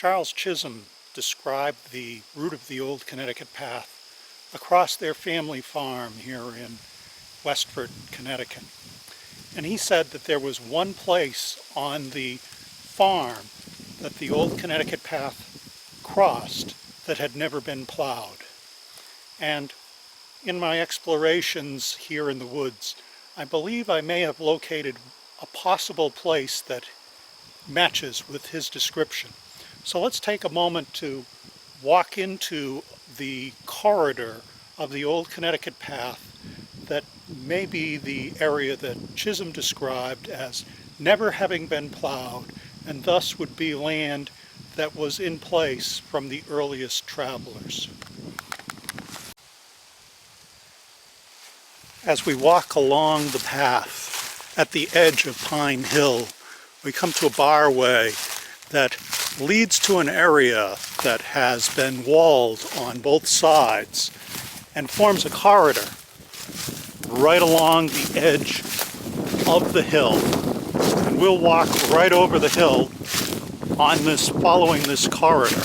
Charles Chism described the route of the Old Connecticut Path across their family farm here in Westford, Connecticut. And he said that there was one place on the farm that the Old Connecticut Path crossed that had never been plowed. And in my explorations here in the woods, I believe I may have located a possible place that matches with his description. So let's take a moment to walk into the corridor of the Old Connecticut Path that may be the area that Chism described as never having been plowed, and thus would be land that was in place from the earliest travelers. As we walk along the path at the edge of Pine Hill, we come to a barway that leads to an area that has been walled on both sides and forms a corridor right along the edge of the hill. And we'll walk right over the hill following this corridor.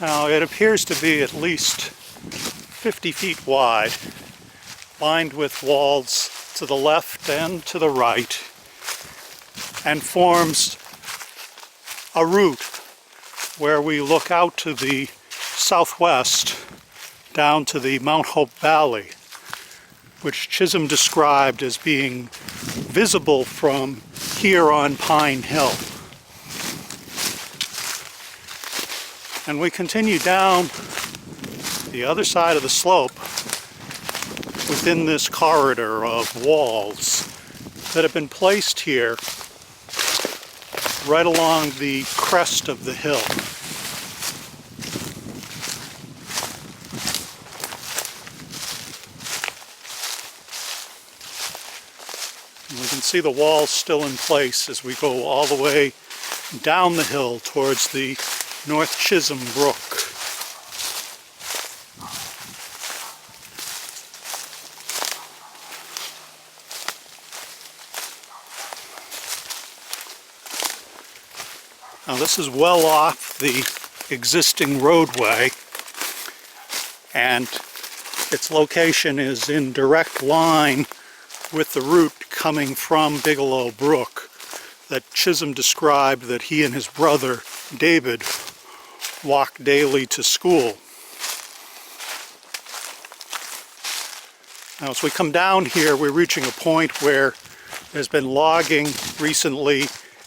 Now it appears to be at least 50 feet wide, lined with walls to the left and to the right, and forms a route where we look out to the southwest down to the Mount Hope Valley, which Chism described as being visible from here on Pine Hill. And we continue down the other side of the slope within this corridor of walls that have been placed here right along the crest of the hill. And we can see the walls still in place as we go all the way down the hill towards the North Chism Brook. Now this is well off the existing roadway, and its location is in direct line with the route coming from Bigelow Brook that Chism described that he and his brother David walked daily to school. Now as we come down here, we're reaching a point where there's been logging recently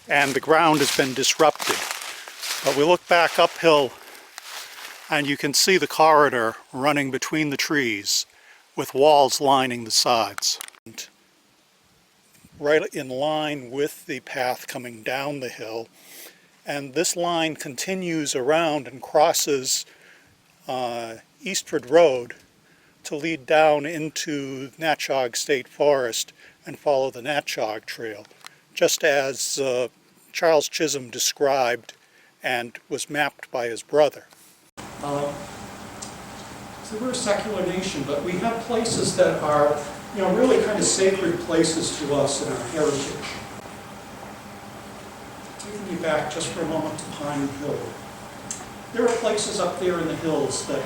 and the ground has been disrupted. But we look back uphill and you can see the corridor running between the trees with walls lining the sides. And right in line with the path coming down the hill, and this line continues around and crosses Eastford Road to lead down into Natchaug State Forest and follow the Natchaug Trail, just as Charles Chism described and was mapped by his brother. So we're a secular nation, but we have places that are, really kind of sacred places to us in our heritage. Taking you back just for a moment to Pine Hill. There are places up there in the hills that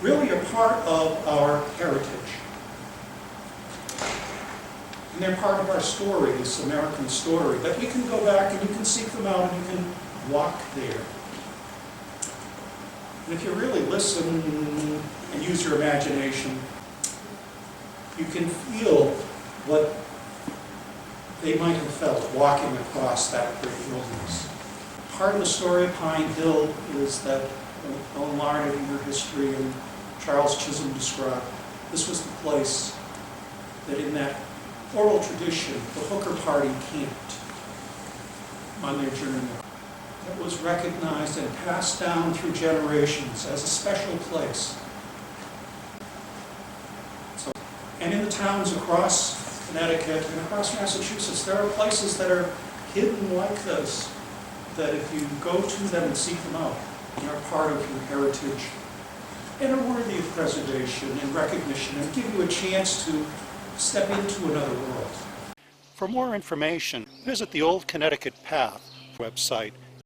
really are part of our heritage. And they're part of our story, this American story, that you can go back and you can seek them out and you can walk there. And if you really listen and use your imagination, you can feel what they might have felt walking across that great wilderness. Part of the story of Pine Hill is that Ellen Larned in her history and Charles Chism described, this was the place that in that oral tradition, the hooker party camped on their journey. It was recognized and passed down through generations as a special place. And in the towns across Connecticut and across Massachusetts, there are places that are hidden like this, that if you go to them and seek them out, they are part of your heritage and are worthy of preservation and recognition and give you a chance to step into another world. For more information, visit the Old Connecticut Path website